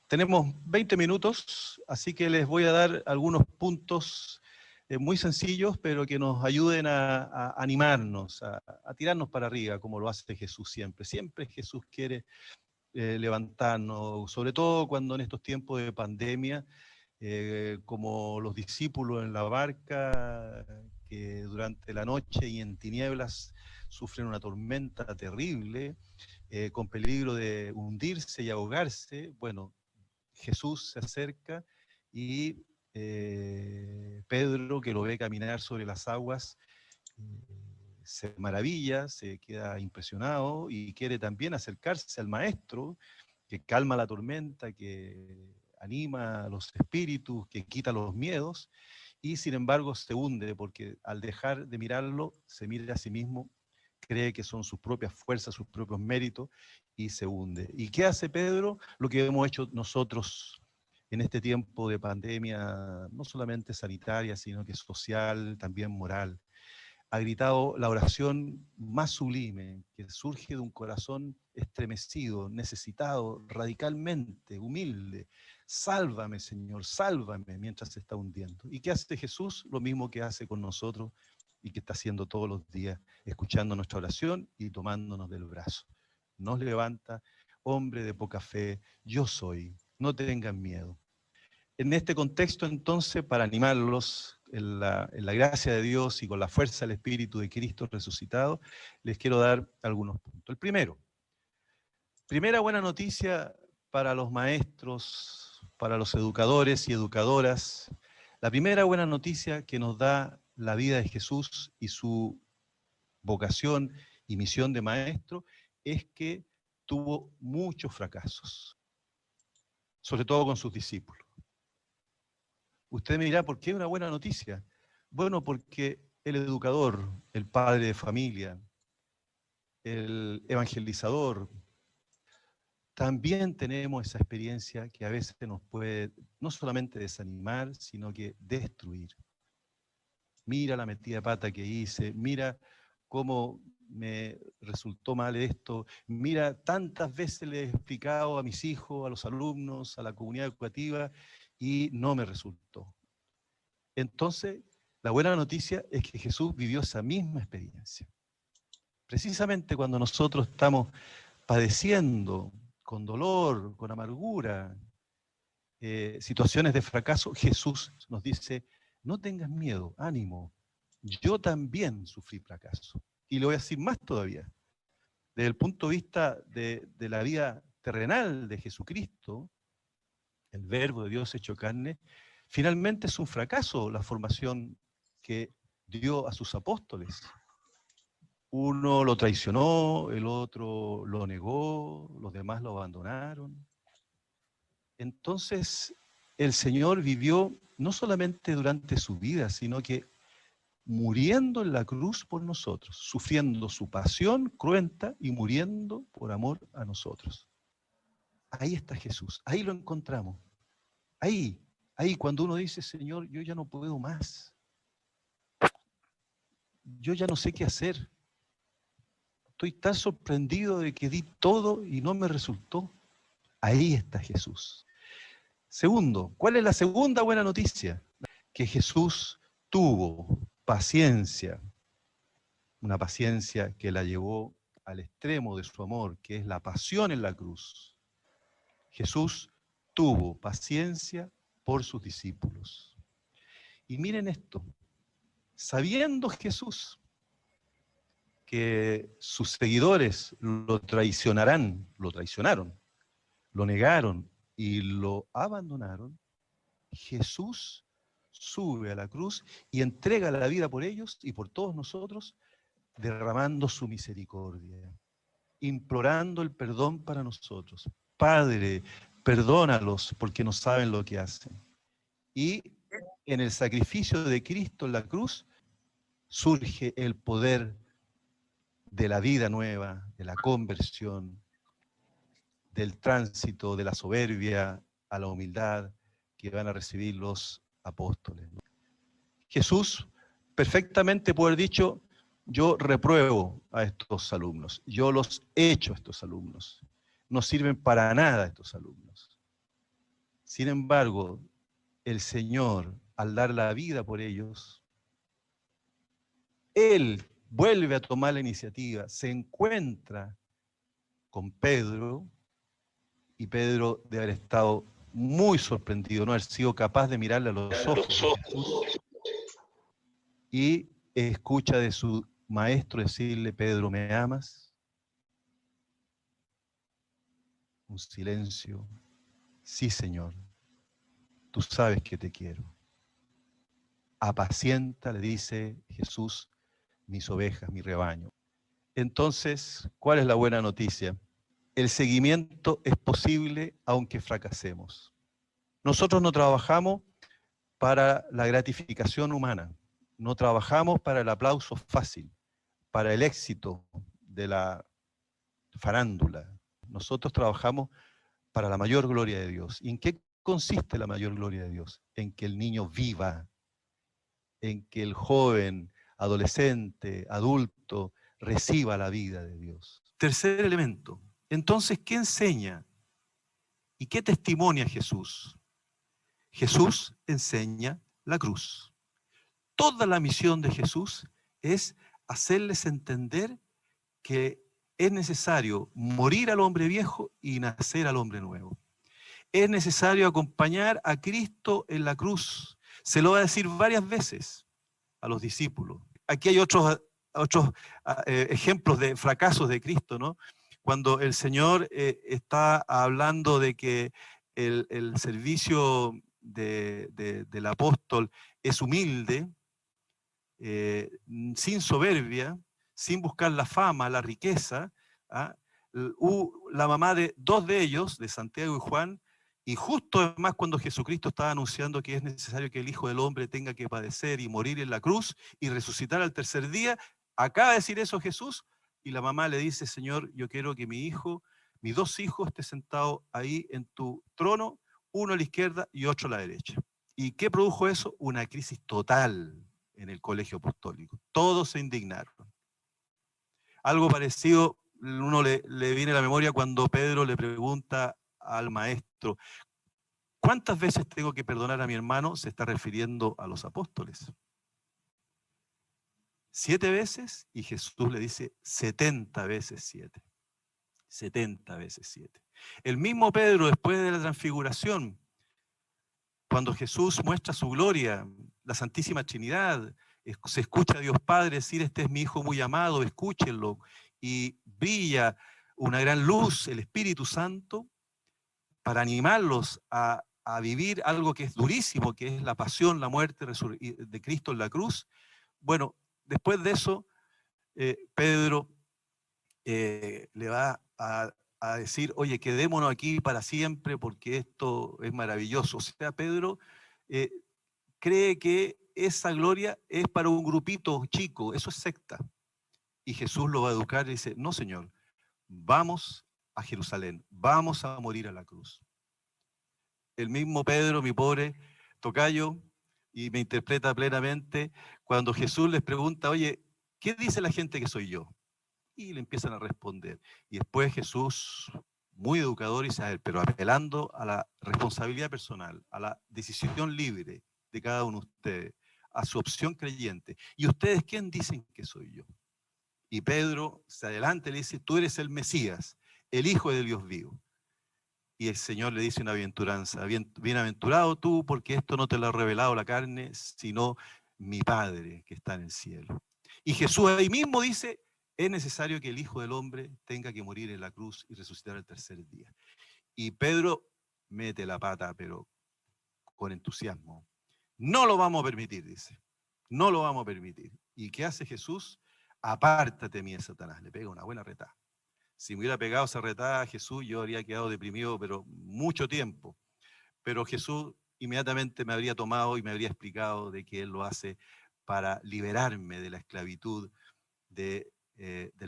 Tenemos 20 minutos, así que les voy a dar algunos puntos muy sencillos, pero que nos ayuden a animarnos, a tirarnos para arriba, como lo hace Jesús siempre. Siempre Jesús quiere levantarnos, sobre todo cuando en estos tiempos de pandemia, como los discípulos en la barca, que durante la noche y en tinieblas sufren una tormenta terrible, con peligro de hundirse y ahogarse. Bueno, Jesús se acerca y Pedro, que lo ve caminar sobre las aguas, se maravilla, se queda impresionado y quiere también acercarse al maestro, que calma la tormenta, que anima a los espíritus, que quita los miedos, y sin embargo se hunde, porque al dejar de mirarlo, se mira a sí mismo, cree que son sus propias fuerzas, sus propios méritos, y se hunde. ¿Y qué hace Pedro? Lo que hemos hecho nosotros en este tiempo de pandemia, no solamente sanitaria, sino que social, también moral. Ha gritado la oración más sublime, que surge de un corazón estremecido, necesitado, radicalmente, humilde. Sálvame, Señor, sálvame, mientras se está hundiendo. ¿Y qué hace Jesús? Lo mismo que hace con nosotros y que está haciendo todos los días, escuchando nuestra oración y tomándonos del brazo. Nos levanta, hombre de poca fe, yo soy, no tengan miedo. En este contexto, entonces, para animarlos en la gracia de Dios y con la fuerza del Espíritu de Cristo resucitado, les quiero dar algunos puntos. El primero, primera buena noticia para los maestros, para los educadores y educadoras. La primera buena noticia que nos da la vida de Jesús y su vocación y misión de maestro es que tuvo muchos fracasos, sobre todo con sus discípulos. Usted me dirá, ¿por qué es una buena noticia? Bueno, porque el educador, el padre de familia, el evangelizador, también tenemos esa experiencia que a veces nos puede no solamente desanimar, sino que destruir. Mira la metida de pata que hice, mira cómo me resultó mal esto, mira, tantas veces le he explicado a mis hijos, a los alumnos, a la comunidad educativa, y no me resultó. Entonces, la buena noticia es que Jesús vivió esa misma experiencia. Precisamente cuando nosotros estamos padeciendo con dolor, con amargura, situaciones de fracaso, Jesús nos dice, no tengas miedo, ánimo, yo también sufrí fracaso. Y le voy a decir más todavía. Desde el punto de vista de la vida terrenal de Jesucristo, el Verbo de Dios hecho carne, finalmente es un fracaso la formación que dio a sus apóstoles. Uno lo traicionó, el otro lo negó, los demás lo abandonaron. Entonces, el Señor vivió no solamente durante su vida, sino que muriendo en la cruz por nosotros, sufriendo su pasión cruenta y muriendo por amor a nosotros. Ahí está Jesús, ahí lo encontramos. Ahí cuando uno dice, Señor, yo ya no puedo más. Yo ya no sé qué hacer. Estoy tan sorprendido de que di todo y no me resultó. Ahí está Jesús. Segundo, ¿cuál es la segunda buena noticia? Que Jesús tuvo paciencia, una paciencia que la llevó al extremo de su amor, que es la pasión en la cruz. Jesús tuvo paciencia por sus discípulos. Y miren esto, sabiendo Jesús que sus seguidores lo traicionaron, lo negaron y lo abandonaron, Jesús sube a la cruz y entrega la vida por ellos y por todos nosotros, derramando su misericordia, implorando el perdón para nosotros. Padre, perdónalos porque no saben lo que hacen. Y en el sacrificio de Cristo en la cruz surge el poder de la vida nueva, de la conversión, del tránsito de la soberbia a la humildad que van a recibir los apóstoles. Jesús perfectamente puede haber dicho, yo repruebo a estos alumnos, yo los echo a estos alumnos, no sirven para nada estos alumnos. Sin embargo, el Señor, al dar la vida por ellos, Él vuelve a tomar la iniciativa, se encuentra con Pedro, y Pedro debe haber estado muy sorprendido, no haber sido capaz de mirarle a los ojos a Jesús, y escucha de su maestro decirle: Pedro, ¿me amas? Un silencio. Sí, Señor, tú sabes que te quiero. Apacienta, le dice Jesús, mis ovejas, mi rebaño. Entonces, ¿cuál es la buena noticia? El seguimiento es posible aunque fracasemos. Nosotros no trabajamos para la gratificación humana, no trabajamos para el aplauso fácil, para el éxito de la farándula. Nosotros trabajamos para la mayor gloria de Dios. ¿Y en qué consiste la mayor gloria de Dios? En que el niño viva, en que el joven, adolescente, adulto, reciba la vida de Dios. Tercer elemento. Entonces, ¿qué enseña y qué testimonia Jesús? Jesús enseña la cruz. Toda la misión de Jesús es hacerles entender que es necesario morir al hombre viejo y nacer al hombre nuevo. Es necesario acompañar a Cristo en la cruz. Se lo va a decir varias veces a los discípulos. Aquí hay otros ejemplos de fracasos de Cristo, ¿no? Cuando el Señor está hablando de que el servicio del apóstol es humilde, sin soberbia, sin buscar la fama, la riqueza. ¿Ah? La mamá de dos de ellos, de Santiago y Juan, y justo además cuando Jesucristo estaba anunciando que es necesario que el Hijo del Hombre tenga que padecer y morir en la cruz y resucitar al tercer día, acaba de decir eso Jesús, y la mamá le dice: Señor, yo quiero que mi hijo, mis dos hijos, estén sentados ahí en tu trono, uno a la izquierda y otro a la derecha. ¿Y qué produjo eso? Una crisis total en el colegio apostólico. Todos se indignaron. Algo parecido uno le viene a la memoria cuando Pedro le pregunta al maestro: ¿cuántas veces tengo que perdonar a mi hermano? Se está refiriendo a los apóstoles. 7 veces, y Jesús le dice 70 veces 7. 70 veces 7. El mismo Pedro, después de la transfiguración, cuando Jesús muestra su gloria, la Santísima Trinidad, se escucha a Dios Padre decir: este es mi Hijo muy amado, escúchenlo, y brilla una gran luz, el Espíritu Santo, para animarlos a vivir algo que es durísimo, que es la pasión, la muerte de Cristo en la cruz. Bueno, después de eso, Pedro le va a decir: oye, quedémonos aquí para siempre porque esto es maravilloso. O sea, Pedro cree que esa gloria es para un grupito chico, eso es secta. Y Jesús lo va a educar y dice: no, Señor, vamos a Jerusalén, vamos a morir a la cruz. El mismo Pedro, mi pobre tocayo, y me interpreta plenamente, cuando Jesús les pregunta: oye, ¿qué dice la gente que soy yo? Y le empiezan a responder. Y después Jesús, muy educador, dice: a ver, pero apelando a la responsabilidad personal, a la decisión libre de cada uno de ustedes, a su opción creyente. ¿Y ustedes quién dicen que soy yo? Y Pedro se adelanta y le dice: tú eres el Mesías, el Hijo del Dios vivo. Y el Señor le dice una bienaventuranza: bienaventurado tú, porque esto no te lo ha revelado la carne, sino mi Padre que está en el cielo. Y Jesús ahí mismo dice: es necesario que el Hijo del Hombre tenga que morir en la cruz y resucitar el tercer día. Y Pedro mete la pata, pero con entusiasmo. No lo vamos a permitir, dice. No lo vamos a permitir. ¿Y qué hace Jesús? Apártate de mí, Satanás. Le pega una buena retada. Si me hubiera pegado esa retada a Jesús, yo habría quedado deprimido, pero mucho tiempo. Pero Jesús inmediatamente me habría tomado y me habría explicado de que Él lo hace para liberarme de la esclavitud, del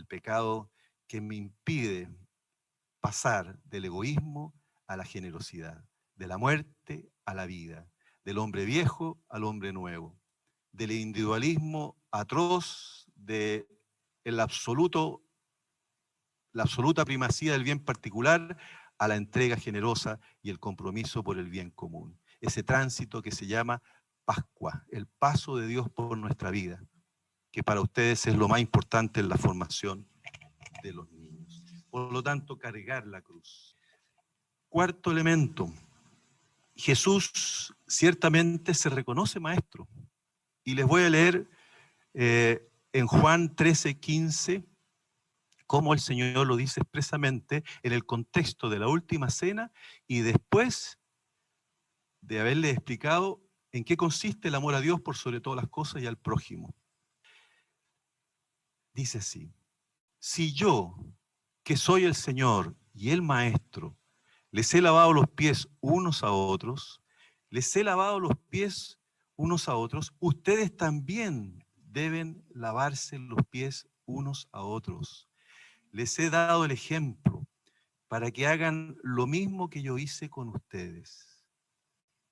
pecado que me impide pasar del egoísmo a la generosidad, de la muerte a la vida, del hombre viejo al hombre nuevo, del individualismo atroz, de la absoluta primacía del bien particular, a la entrega generosa y el compromiso por el bien común. Ese tránsito que se llama Pascua, el paso de Dios por nuestra vida, que para ustedes es lo más importante en la formación de los niños. Por lo tanto, cargar la cruz. Cuarto elemento, Jesús ciertamente se reconoce maestro. Y les voy a leer en Juan 13:15, cómo el Señor lo dice expresamente en el contexto de la última cena y después de haberle explicado en qué consiste el amor a Dios por sobre todas las cosas y al prójimo. Dice así: si yo, que soy el Señor y el Maestro, les he lavado los pies unos a otros, les he lavado los pies unos a otros, ustedes también deben lavarse los pies unos a otros. Les he dado el ejemplo para que hagan lo mismo que yo hice con ustedes.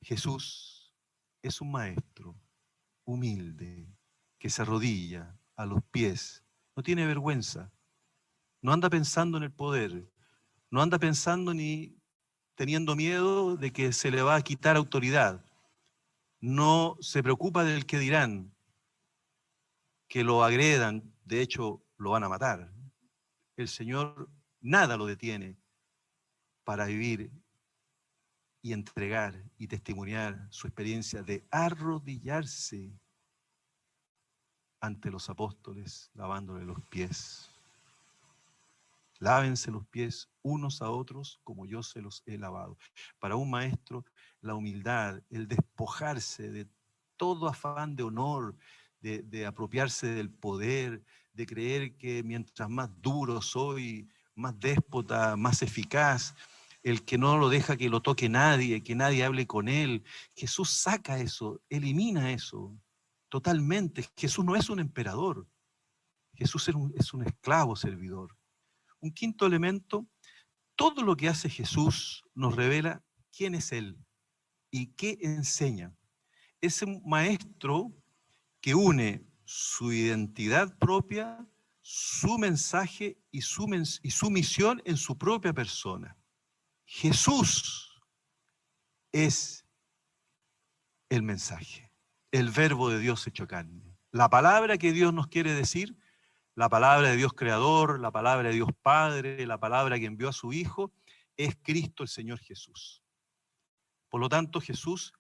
Jesús es un maestro humilde que se arrodilla a los pies, no tiene vergüenza, no anda pensando en el poder, no anda pensando ni teniendo miedo de que se le va a quitar autoridad, no se preocupa del que dirán, que lo agredan, de hecho lo van a matar. El Señor nada lo detiene para vivir y entregar y testimoniar su experiencia de arrodillarse ante los apóstoles, lavándole los pies. Lávense los pies unos a otros como yo se los he lavado. Para un maestro, la humildad, el despojarse de todo afán de honor, de apropiarse del poder, de creer que mientras más duro soy, más déspota, más eficaz, el que no lo deja que lo toque nadie, que nadie hable con él. Jesús saca eso, elimina eso totalmente. Jesús no es un emperador, Jesús es un esclavo servidor. Un quinto elemento, todo lo que hace Jesús nos revela quién es Él y qué enseña. Es un maestro que une su identidad propia, su mensaje y su misión en su propia persona. Jesús es el mensaje, el verbo de Dios hecho carne. La palabra que Dios nos quiere decir, la palabra de Dios Creador, la palabra de Dios Padre, la palabra que envió a su Hijo, es Cristo el Señor Jesús. Por lo tanto, Jesús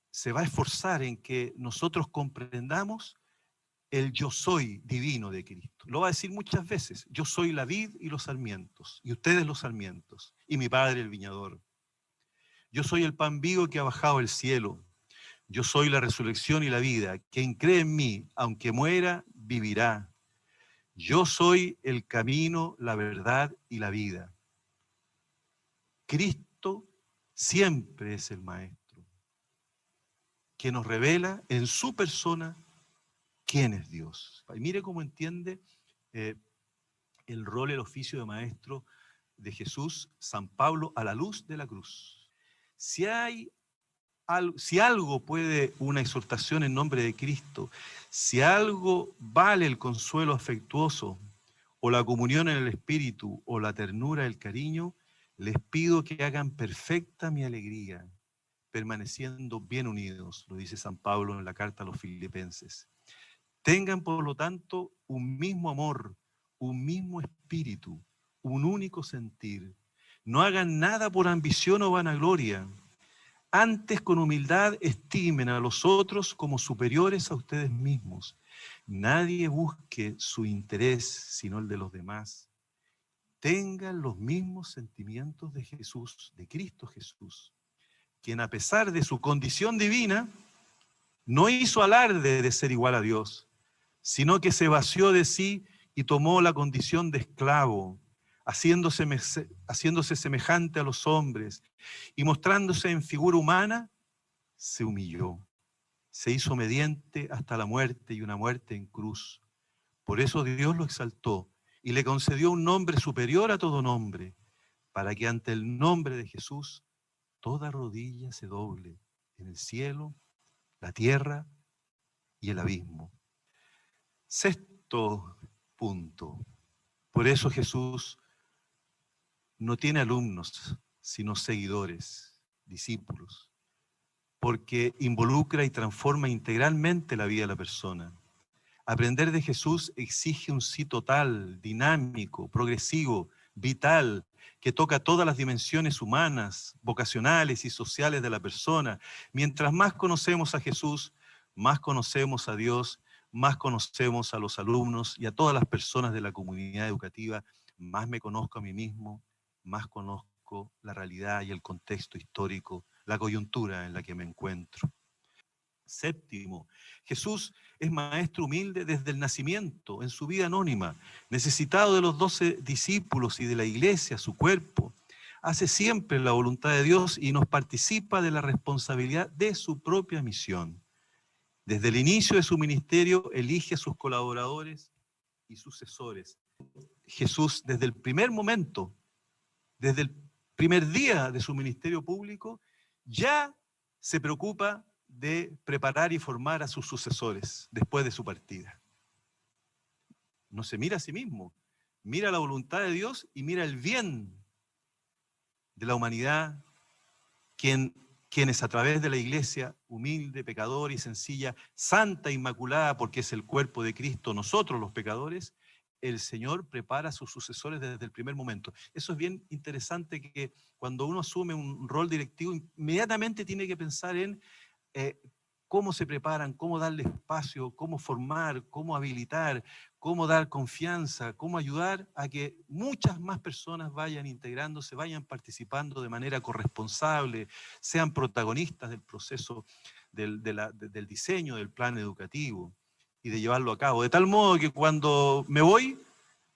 se va a esforzar en que nosotros comprendamos el yo soy divino de Cristo. Lo va a decir muchas veces: yo soy la vid y los sarmientos, y ustedes los sarmientos, y mi Padre el viñador. Yo soy el pan vivo que ha bajado del cielo. Yo soy la resurrección y la vida. Quien cree en mí, aunque muera, vivirá. Yo soy el camino, la verdad y la vida. Cristo siempre es el Maestro, que nos revela en su persona quién es Dios. Y mire cómo entiende el rol, el oficio de Maestro de Jesús, San Pablo, a la luz de la cruz. Si algo puede una exhortación en nombre de Cristo, si algo vale el consuelo afectuoso, o la comunión en el Espíritu, o la ternura, el cariño, les pido que hagan perfecta mi alegría, permaneciendo bien unidos, lo dice San Pablo en la carta a los Filipenses. Tengan, por lo tanto, un mismo amor, un mismo espíritu, un único sentir. No hagan nada por ambición o vanagloria. Antes, con humildad, estimen a los otros como superiores a ustedes mismos. Nadie busque su interés, sino el de los demás. Tengan los mismos sentimientos de Jesús, de Cristo Jesús, quien a pesar de su condición divina, no hizo alarde de ser igual a Dios, sino que se vació de sí y tomó la condición de esclavo, haciéndose semejante a los hombres y mostrándose en figura humana, se humilló, se hizo obediente hasta la muerte y una muerte en cruz. Por eso Dios lo exaltó y le concedió un nombre superior a todo nombre, para que ante el nombre de Jesús toda rodilla se doble en el cielo, la tierra y el abismo. Sexto punto. Por eso Jesús no tiene alumnos, sino seguidores, discípulos, porque involucra y transforma integralmente la vida de la persona. Aprender de Jesús exige un sí total, dinámico, progresivo, vital, que toca todas las dimensiones humanas, vocacionales y sociales de la persona. Mientras más conocemos a Jesús, más conocemos a Dios, más conocemos a los alumnos y a todas las personas de la comunidad educativa, más me conozco a mí mismo, más conozco la realidad y el contexto histórico, la coyuntura en la que me encuentro. Séptimo, Jesús es maestro humilde desde el nacimiento, en su vida anónima, necesitado de los 12 discípulos y de la iglesia, su cuerpo. Hace siempre la voluntad de Dios y nos participa de la responsabilidad de su propia misión. Desde el inicio de su ministerio elige a sus colaboradores y sucesores. Jesús, desde el primer momento, desde el primer día de su ministerio público, ya se preocupa de preparar y formar a sus sucesores después de su partida. No se mira a sí mismo, mira la voluntad de Dios y mira el bien de la humanidad, quienes a través de la iglesia, humilde, pecadora y sencilla, santa, inmaculada, porque es el cuerpo de Cristo, nosotros los pecadores, el Señor prepara a sus sucesores desde el primer momento. Eso es bien interesante, que cuando uno asume un rol directivo, inmediatamente tiene que pensar en cómo se preparan, cómo darle espacio, cómo formar, cómo habilitar, cómo dar confianza, cómo ayudar a que muchas más personas vayan integrándose, vayan participando de manera corresponsable, sean protagonistas del proceso del diseño del plan educativo y de llevarlo a cabo. De tal modo que cuando me voy,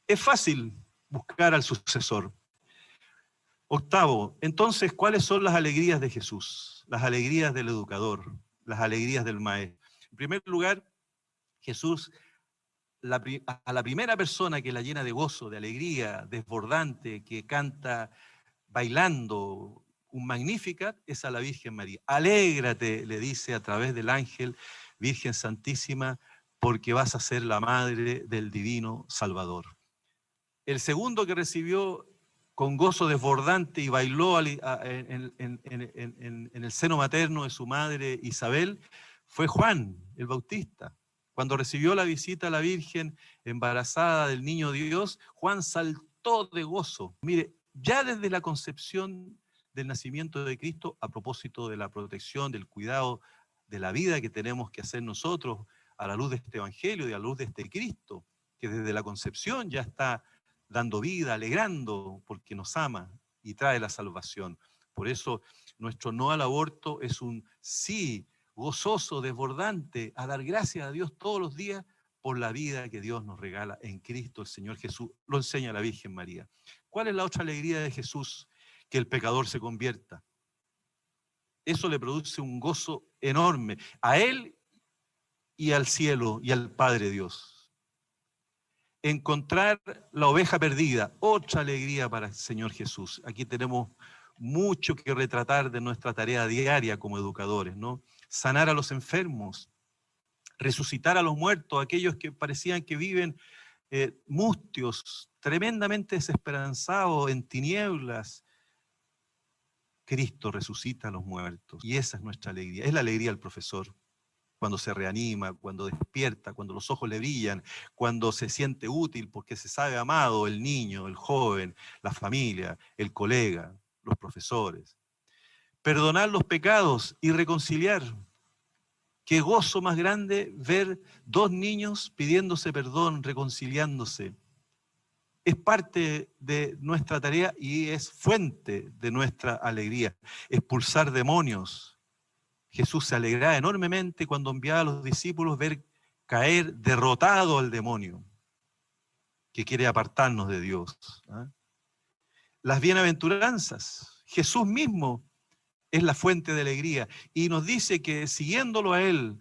es fácil buscar al sucesor. Octavo, entonces, ¿cuáles son las alegrías de Jesús? Las alegrías del educador, las alegrías del maestro. En primer lugar, Jesús, a la primera persona que la llena de gozo, de alegría, desbordante, que canta bailando un Magnificat, es a la Virgen María. Alégrate, le dice a través del ángel, Virgen Santísima, porque vas a ser la madre del divino Salvador. El segundo que recibió con gozo desbordante y bailó en el seno materno de su madre Isabel, fue Juan el Bautista. Cuando recibió la visita a la Virgen embarazada del niño Dios, Juan saltó de gozo. Mire, ya desde la concepción del nacimiento de Cristo, a propósito de la protección, del cuidado de la vida que tenemos que hacer nosotros a la luz de este Evangelio y a la luz de este Cristo, que desde la concepción ya está dando vida, alegrando, porque nos ama y trae la salvación. Por eso nuestro no al aborto es un sí gozoso, desbordante, a dar gracias a Dios todos los días por la vida que Dios nos regala en Cristo el Señor Jesús. Lo enseña la Virgen María. ¿Cuál es la otra alegría de Jesús? Que el pecador se convierta. Eso le produce un gozo enorme a Él y al cielo y al Padre Dios. Encontrar la oveja perdida, otra alegría para el Señor Jesús. Aquí tenemos mucho que retratar de nuestra tarea diaria como educadores, ¿no? Sanar a los enfermos, resucitar a los muertos, aquellos que parecían que viven mustios, tremendamente desesperanzados, en tinieblas. Cristo resucita a los muertos y esa es nuestra alegría, es la alegría del profesor. Cuando se reanima, cuando despierta, cuando los ojos le brillan, cuando se siente útil porque se sabe amado el niño, el joven, la familia, el colega, los profesores. Perdonar los pecados y reconciliar. Qué gozo más grande ver dos niños pidiéndose perdón, reconciliándose. Es parte de nuestra tarea y es fuente de nuestra alegría. Expulsar demonios. Jesús se alegraba enormemente cuando enviaba a los discípulos ver caer derrotado al demonio que quiere apartarnos de Dios. ¿Ah? Las bienaventuranzas. Jesús mismo es la fuente de alegría y nos dice que siguiéndolo a Él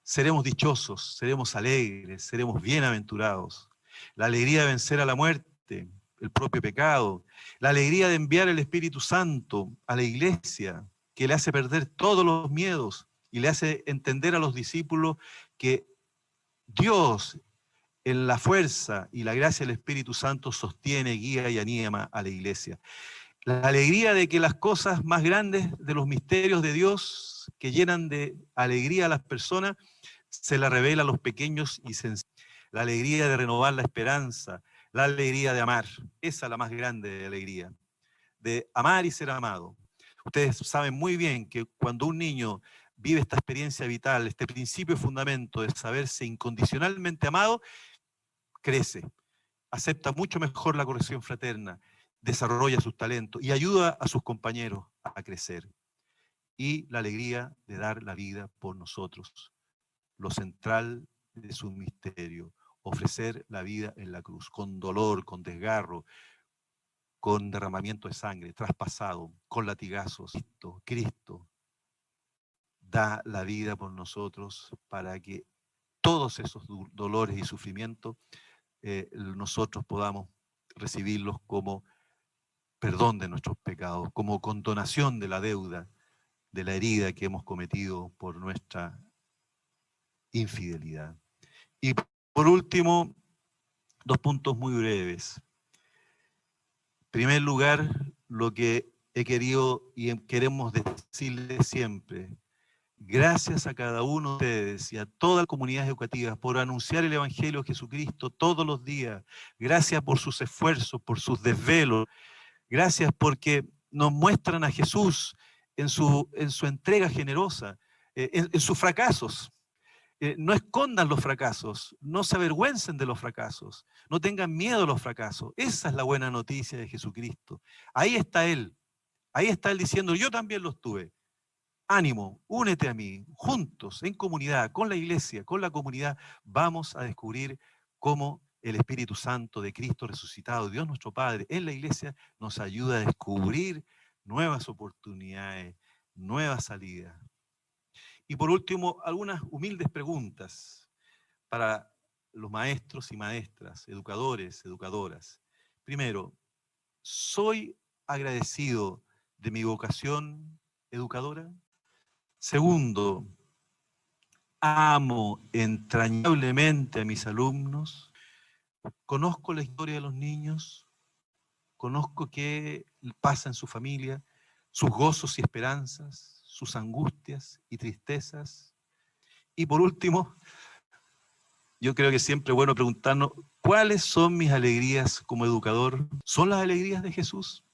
seremos dichosos, seremos alegres, seremos bienaventurados. La alegría de vencer a la muerte, el propio pecado. La alegría de enviar el Espíritu Santo a la iglesia, que le hace perder todos los miedos y le hace entender a los discípulos que Dios en la fuerza y la gracia del Espíritu Santo sostiene, guía y anima a la iglesia. La alegría de que las cosas más grandes de los misterios de Dios que llenan de alegría a las personas se la revela a los pequeños y sencillos. La alegría de renovar la esperanza, la alegría de amar. Esa es la más grande alegría, de amar y ser amado. Ustedes saben muy bien que cuando un niño vive esta experiencia vital, este principio y fundamento de saberse incondicionalmente amado, crece, acepta mucho mejor la corrección fraterna, desarrolla sus talentos y ayuda a sus compañeros a crecer. Y la alegría de dar la vida por nosotros, lo central de su misterio, ofrecer la vida en la cruz, con dolor, con desgarro, con derramamiento de sangre, traspasado, con latigazos. Cristo da la vida por nosotros para que todos esos dolores y sufrimientos nosotros podamos recibirlos como perdón de nuestros pecados, como condonación de la deuda, de la herida que hemos cometido por nuestra infidelidad. Y por último, 2 puntos muy breves. En primer lugar, lo que he querido y queremos decirles siempre, gracias a cada uno de ustedes y a todas las comunidades educativas por anunciar el Evangelio de Jesucristo todos los días. Gracias por sus esfuerzos, por sus desvelos. Gracias porque nos muestran a Jesús en su entrega generosa, en sus fracasos. No escondan los fracasos, no se avergüencen de los fracasos, no tengan miedo a los fracasos. Esa es la buena noticia de Jesucristo. Ahí está Él diciendo, yo también los tuve. Ánimo, únete a mí, juntos, en comunidad, con la iglesia, con la comunidad, vamos a descubrir cómo el Espíritu Santo de Cristo resucitado, Dios nuestro Padre, en la iglesia nos ayuda a descubrir nuevas oportunidades, nuevas salidas. Y por último, algunas humildes preguntas para los maestros y maestras, educadores, educadoras. Primero, ¿soy agradecido de mi vocación educadora? Segundo, amo entrañablemente a mis alumnos, conozco la historia de los niños, conozco qué pasa en su familia, sus gozos y esperanzas, sus angustias y tristezas. Y por último, yo creo que siempre es bueno preguntarnos, ¿cuáles son mis alegrías como educador? ¿Son las alegrías de Jesús?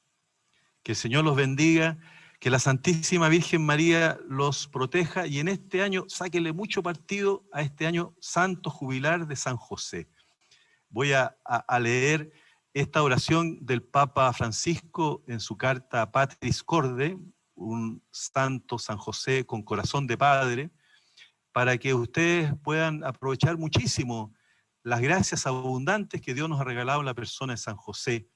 Que el Señor los bendiga, que la Santísima Virgen María los proteja y en este año sáquenle mucho partido a este año santo jubilar de San José. Voy a leer esta oración del Papa Francisco en su carta Patris Corde, un santo San José con corazón de padre, para que ustedes puedan aprovechar muchísimo las gracias abundantes que Dios nos ha regalado en la persona de San José.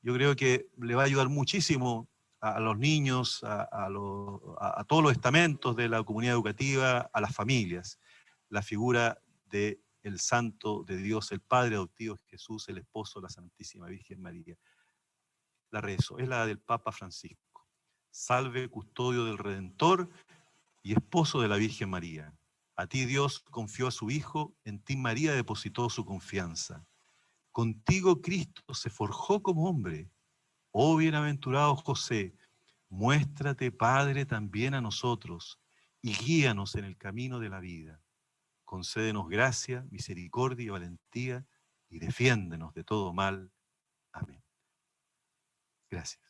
Yo creo que le va a ayudar muchísimo a los niños, a todos los estamentos de la comunidad educativa, a las familias, la figura del Santo de Dios, el Padre adoptivo Jesús, el esposo de la Santísima Virgen María. La rezo, es la del Papa Francisco. Salve, custodio del Redentor y esposo de la Virgen María. A ti Dios confió a su Hijo, en ti María depositó su confianza. Contigo Cristo se forjó como hombre. Oh bienaventurado José, muéstrate Padre también a nosotros y guíanos en el camino de la vida. Concédenos gracia, misericordia y valentía y defiéndenos de todo mal. Amén. Gracias.